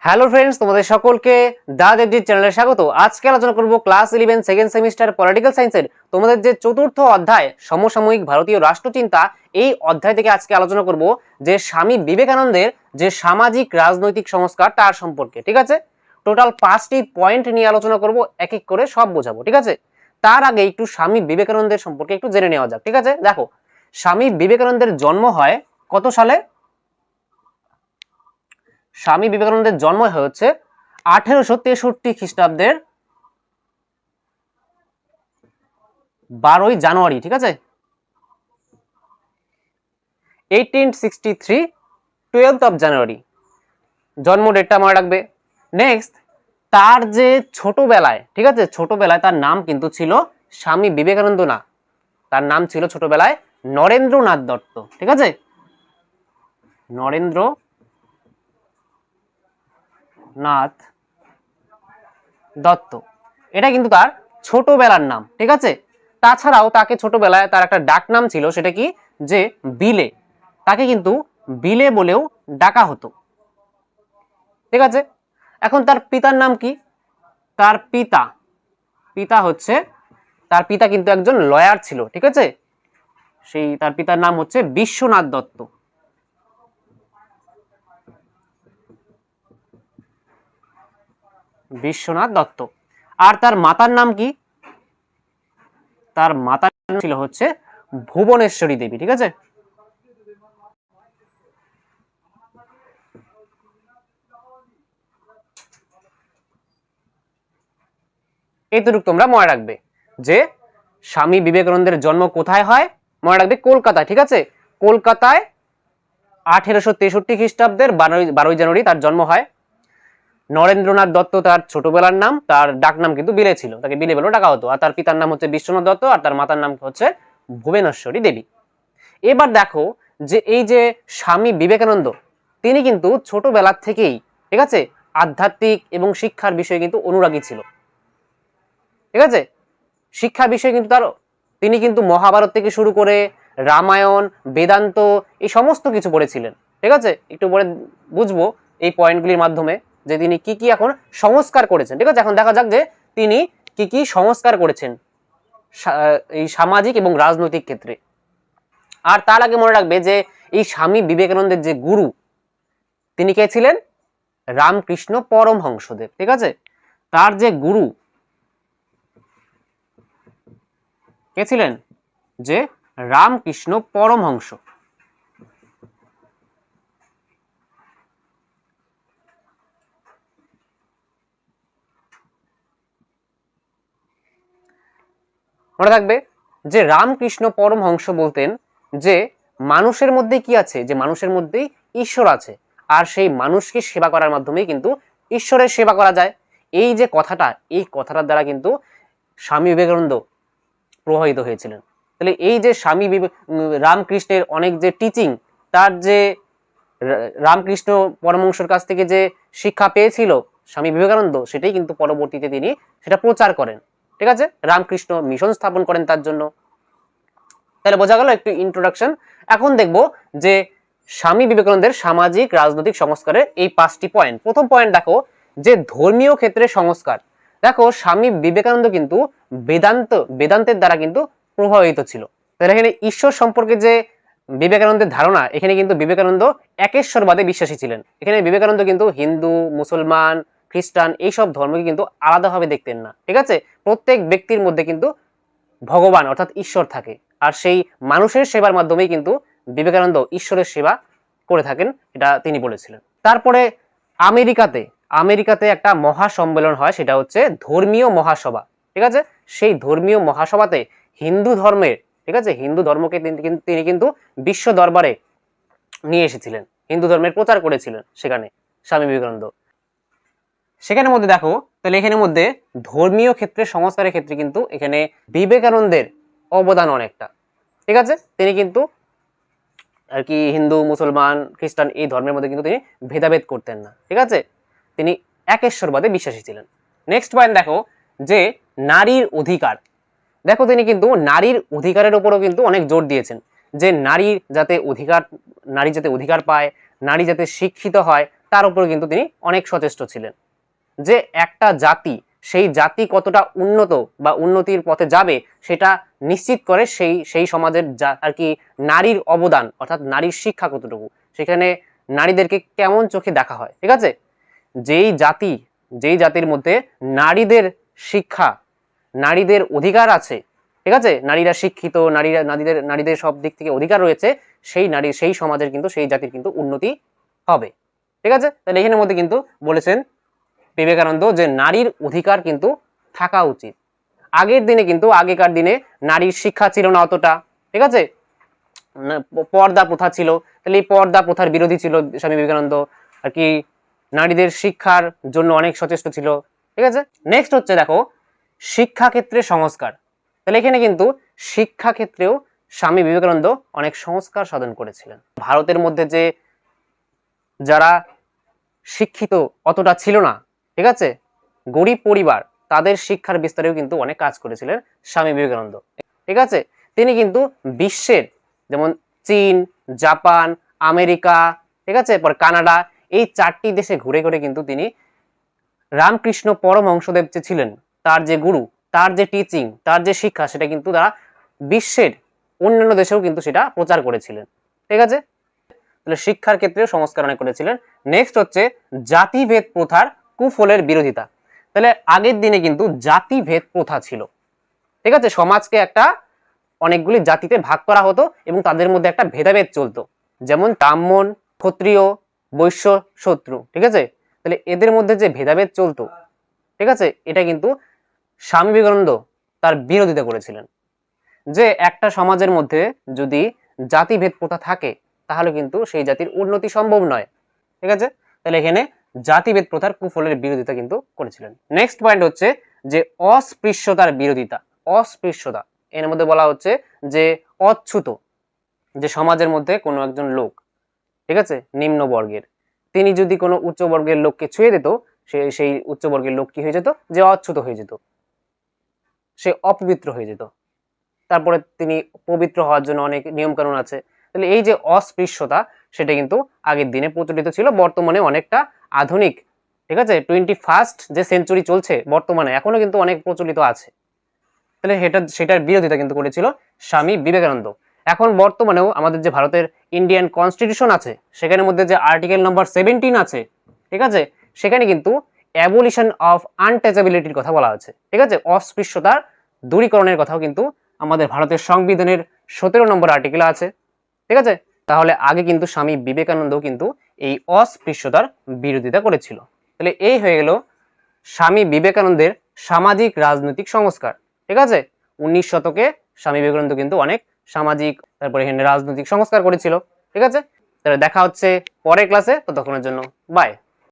Hello friends, তোমাদের সকলকে দা দেবজিৎ চ্যানেলে স্বাগত। আজকে আলোচনা করব ক্লাস 11 সেকেন্ড সেমিস্টার পলিটিক্যাল সায়েন্সের তোমাদের যে চতুর্থ অধ্যায় সমসাময়িক ভারতীয় রাষ্ট্রচিন্তা, এই অধ্যায় থেকে আজকে আলোচনা করব যে স্বামী বিবেকানন্দের যে সামাজিক রাজনৈতিক সংস্কার তার সম্পর্কে। ঠিক আছে, টোটাল 5টি পয়েন্ট নিয়ে আলোচনা করব, এক এক করে সব বোঝাবো। ঠিক আছে, তার আগে একটু স্বামী বিবেকানন্দের সম্পর্কে একটু জেনে নেওয়া যাক। ঠিক আছে, দেখো স্বামী বিবেকানন্দের জন্ম হয় কত সালে? স্বামী বিবেকানন্দের জন্ম হচ্ছে 1863 খ্রিস্টাব্দের 12ই জানুয়ারি। ঠিক আছে, 1863 12th অফ জানুয়ারি জন্ম ডেটটা মনে রাখবে। নেক্সট, তার যে ছোটবেলায়, ঠিক আছে, ছোটবেলায় তার নাম কিন্তু ছিল স্বামী বিবেকানন্দ না, তার নাম ছিল ছোটবেলায় নরেন্দ্রনাথ দত্ত। ঠিক আছে, নরেন্দ্রনাথ দত্ত, এটা কিন্তু তার ছোটবেলার নাম। ঠিক আছে, তাছাড়াও তাকে ছোটবেলায় তার একটা ডাক নাম ছিল, সেটা কি, যে বিলে, তাকে কিন্তু বিলে বলেও ডাকা হতো। ঠিক আছে, এখন তার পিতার নাম কি? তার পিতা কিন্তু একজন লয়ার ছিল। ঠিক আছে, সেই তার পিতার নাম হচ্ছে বিশ্বনাথ দত্ত। বিশ্বনাথ দত্ত। আর তার মাতার নাম কি? তার মাতার নাম ছিল হচ্ছে ভুবনেশ্বরী দেবী। ঠিক আছে, এইটুকু তোমরা মনে রাখবে যে স্বামী বিবেকানন্দের জন্ম কোথায় হয়, মনে রাখবে কলকাতায়। ঠিক আছে, কলকাতায় 1863 খ্রিস্টাব্দের 12ই জানুয়ারি তার জন্ম হয়। নরেন্দ্রনাথ দত্ত তার ছোটবেলার নাম, তার ডাক নাম কিন্তু বিলে ছিল, তাকে বিলে বলেও ডাকা হতো। আর তার পিতার নাম হচ্ছে বিশ্বনাথ দত্ত, আর তার মাতার নাম হচ্ছে ভুবনেশ্বরী দেবী। এবার দেখো যে এই যে স্বামী বিবেকানন্দ, তিনি কিন্তু ছোটবেলা থেকেই, ঠিক আছে, আধ্যাত্মিক এবং শিক্ষার বিষয়ে কিন্তু অনুরাগী ছিল। ঠিক আছে, শিক্ষা বিষয়ে কিন্তু তিনি কিন্তু মহাভারত থেকে শুরু করে রামায়ণ, বেদান্ত, এই সমস্ত কিছু পড়েছিলেন। ঠিক আছে, একটু পরে বুঝবো এই পয়েন্টগুলির মাধ্যমে যে তিনি কি কি এখন সংস্কার করেছেন। ঠিক আছে, এখন দেখা যাক যে তিনি কি কি সংস্কার করেছেন এই সামাজিক এবং রাজনৈতিক ক্ষেত্রে। আর তার আগে মনে রাখবে যে এই স্বামী বিবেকানন্দের যে গুরু, তিনি কে ছিলেন? রামকৃষ্ণ পরমহংসদেব। ঠিক আছে, তার যে গুরু কে ছিলেন? যে রামকৃষ্ণ পরমহংস। মনে রাখবে যে রামকৃষ্ণ পরমহংস বলতেন যে মানুষের মধ্যে কি আছে, যে মানুষের মধ্যেই ঈশ্বর আছে, আর সেই মানুষকে সেবা করার মাধ্যমেই কিন্তু ঈশ্বরের সেবা করা যায়। এই যে কথাটা, এই কথাটার দ্বারা কিন্তু স্বামী বিবেকানন্দ প্রভাবিত হয়েছিলেন। তাহলে এই যে রামকৃষ্ণের অনেক যে টিচিং, তার যে রামকৃষ্ণ পরমহংসের কাছ থেকে যে শিক্ষা পেয়েছিল স্বামী বিবেকানন্দ, সেটাই কিন্তু পরবর্তীতে তিনি সেটা প্রচার করেন। ঠিক আছে, রামকৃষ্ণ মিশন স্থাপন করেন তার জন্য। তাহলে বোঝা গেল একটু ইন্ট্রোডাকশন। এখন দেখব যে স্বামী বিবেকানন্দের সামাজিক রাজনৈতিক সংস্কারের এই 5টি পয়েন্ট। প্রথম পয়েন্ট দেখো যে ধর্মীয় ক্ষেত্রে সংস্কার। দেখো স্বামী বিবেকানন্দ কিন্তু বেদান্তের দ্বারা কিন্তু প্রভাবিত ছিল। তাহলে এখানে ঈশ্বর সম্পর্কে যে বিবেকানন্দের ধারণা, এখানে কিন্তু বিবেকানন্দ একেশ্বরবাদে বিশ্বাসী ছিলেন। এখানে বিবেকানন্দ কিন্তু হিন্দু, মুসলমান, খ্রিস্টান এইসব ধর্মকে কিন্তু আলাদাভাবে দেখতেন না। ঠিক আছে, প্রত্যেক ব্যক্তির মধ্যে কিন্তু ভগবান অর্থাৎ ঈশ্বর থাকে, আর সেই মানুষের সেবার মাধ্যমেই কিন্তু বিবেকানন্দ ঈশ্বরের সেবা করে থাকেন, এটা তিনি বলেছিলেন। তারপরে আমেরিকাতে একটা মহাসম্মেলন হয়, সেটা হচ্ছে ধর্মীয় মহাসভা। ঠিক আছে, সেই ধর্মীয় মহাসভাতে হিন্দু ধর্মের, ঠিক আছে, হিন্দু ধর্মকে তিনি কিন্তু বিশ্ব দরবারে নিয়ে এসেছিলেন, হিন্দু ধর্মের প্রচার করেছিলেন সেখানে স্বামী বিবেকানন্দ। সেখানের মধ্যে দেখো, তাহলে এখানের মধ্যে ধর্মীয় ক্ষেত্রে সংস্কারের ক্ষেত্রে কিন্তু এখানে বিবেকানন্দের অবদান অনেকটা। ঠিক আছে, তিনি কিন্তু আর কি হিন্দু, মুসলমান, খ্রিস্টান এই ধর্মের মধ্যে কিন্তু তিনি ভেদাভেদ করতেন না। ঠিক আছে, তিনি একেশ্বরবাদে বিশ্বাসী ছিলেন। নেক্সট পয়েন্ট দেখো যে নারীর অধিকার। দেখো তিনি কিন্তু নারীর অধিকারের উপরও কিন্তু অনেক জোর দিয়েছেন, যে নারী যাতে অধিকার পায়, নারী যাতে শিক্ষিত হয়, তার উপরে কিন্তু তিনি অনেক সচেষ্ট ছিলেন। যে একটা জাতি, সেই জাতি কতটা উন্নত বা উন্নতির পথে যাবে সেটা নিশ্চিত করে সেই সমাজের আর কি নারীর অবদান, অর্থাৎ নারীর শিক্ষা কতটুকু, সেখানে নারীদেরকে কেমন চোখে দেখা হয়। ঠিক আছে, যেই জাতির মধ্যে নারীদের শিক্ষা, নারীদের অধিকার আছে, ঠিক আছে, নারীরা শিক্ষিত, নারীদের সব দিক থেকে অধিকার রয়েছে, সেই সমাজের কিন্তু, সেই জাতির কিন্তু উন্নতি হবে। ঠিক আছে, তাহলে এখানের মধ্যে কিন্তু বলেছেন বিবেকানন্দ যে নারীর অধিকার কিন্তু থাকা উচিত। আগেকার দিনে নারীর শিক্ষা ছিল না অতটা, ঠিক আছে, পর্দা প্রথা ছিল, তাহলে এই পর্দা প্রথার বিরোধী ছিল স্বামী বিবেকানন্দ আর কি, নারীদের শিক্ষার জন্য অনেক সচেষ্ট ছিল। ঠিক আছে, নেক্সট হচ্ছে দেখো শিক্ষাক্ষেত্রে সংস্কার। তাহলে এখানে কিন্তু শিক্ষাক্ষেত্রেও স্বামী বিবেকানন্দ অনেক সংস্কার সাধন করেছিলেন। ভারতের মধ্যে যে যারা শিক্ষিত অতটা ছিল না, ঠিক আছে, গরিব পরিবার, তাদের শিক্ষার বিস্তারেও কিন্তু অনেক কাজ করেছিলেন স্বামী বিবেকানন্দ। ঠিক আছে, তিনি কিন্তু বিশ্বের যেমন চীন, জাপান, আমেরিকা, ঠিক আছে, পর কানাডা, এই 4টি দেশে ঘুরে ঘুরে কিন্তু তিনি রামকৃষ্ণ পরমহংসদেব যে ছিলেন, তার যে গুরু, তার যে টিচিং, তার যে শিক্ষা, সেটা কিন্তু তারা বিশ্বের অন্যান্য দেশেও কিন্তু সেটা প্রচার করেছিলেন। ঠিক আছে, তাহলে শিক্ষার ক্ষেত্রেও সংস্কার অনেক করেছিলেন। নেক্সট হচ্ছে জাতিভেদ প্রথার কুফলের বিরোধিতা। তাহলে আগের দিনে কিন্তু জাতিভেদ প্রথা ছিল। ঠিক আছে, সমাজকে অনেকগুলি জাতিতে ভাগ করা হতো এবং তাদের মধ্যে একটা ভেদাভেদ চলতো, যেমন ব্রাহ্মণ, ক্ষত্রিয়, বৈশ্য, শত্রু। ঠিক আছে, তাহলে এদের মধ্যে যে ভেদাভেদ চলতো, ঠিক আছে, এটা কিন্তু স্বামী বিবেকানন্দ তার বিরোধিতা করেছিলেন। যে একটা সমাজের মধ্যে যদি জাতিভেদ প্রথা থাকে তাহলে কিন্তু সেই জাতির উন্নতি সম্ভব নয়। ঠিক আছে, তাহলে এখানে জাতিভেদ প্রথার কুফলের বিরোধিতা কিন্তু করেছিলেন। নেক্সট পয়েন্ট হচ্ছে যে অস্পৃশ্যতার বিরোধিতা। অস্পৃশ্যতা এর মধ্যে বলা হচ্ছে যে অচ্যুত, যে সমাজের মধ্যে কোনো একজন লোক, ঠিক আছে, নিম্ন বর্গের, তিনি যদি কোনো উচ্চ বর্গের লোককে ছুঁয়ে দিত, সেই উচ্চ বর্গের লোক কি হয়ে যেত, যে অচ্যুত হয়ে যেত, সে অপবিত্র হয়ে যেত। তারপরে তিনি পবিত্র হওয়ার জন্য অনেক নিয়ম কানুন আছে। তাহলে এই যে অস্পৃশ্যতা, সেটা কিন্তু আগের দিনে প্রচলিত ছিল, বর্তমানে অনেকটা আধুনিক, ঠিক আছে, 21st যে সেঞ্চুরি চলছে বর্তমানে, এখনো কিন্তু অনেক প্রচলিত আছে। তাহলে সেটার বিরোধিতা কিন্তু করেছিল স্বামী বিবেকানন্দ। এখন বর্তমানেও আমাদের যে ভারতের ইন্ডিয়ান কনস্টিটিউশন আছে, সেখানের মধ্যে যে আর্টিকেল নম্বর 17 আছে, ঠিক আছে, সেখানে কিন্তু অ্যাবলিশন অফ আনটাচেবিলিটির কথা বলা আছে। ঠিক আছে, অস্পৃশ্যতার দূরীকরণের কথাও কিন্তু আমাদের ভারতের সংবিধানের 17 নম্বর আর্টিকেল আছে। ঠিক আছে, তাহলে আগে কিন্তু স্বামী বিবেকানন্দ কিন্তু এই অস্পৃশ্যতার বিরোধিতা করেছিল। তাহলে এই হয়ে গেল স্বামী বিবেকানন্দের সামাজিক রাজনৈতিক সংস্কার। ঠিক আছে, 19 শতকে স্বামী বিবেকানন্দ কিন্তু অনেক সামাজিক, তারপরে এখানে রাজনৈতিক সংস্কার করেছিল। ঠিক আছে, তাহলে দেখা হচ্ছে পরের ক্লাসে, ততক্ষণের জন্য বাই।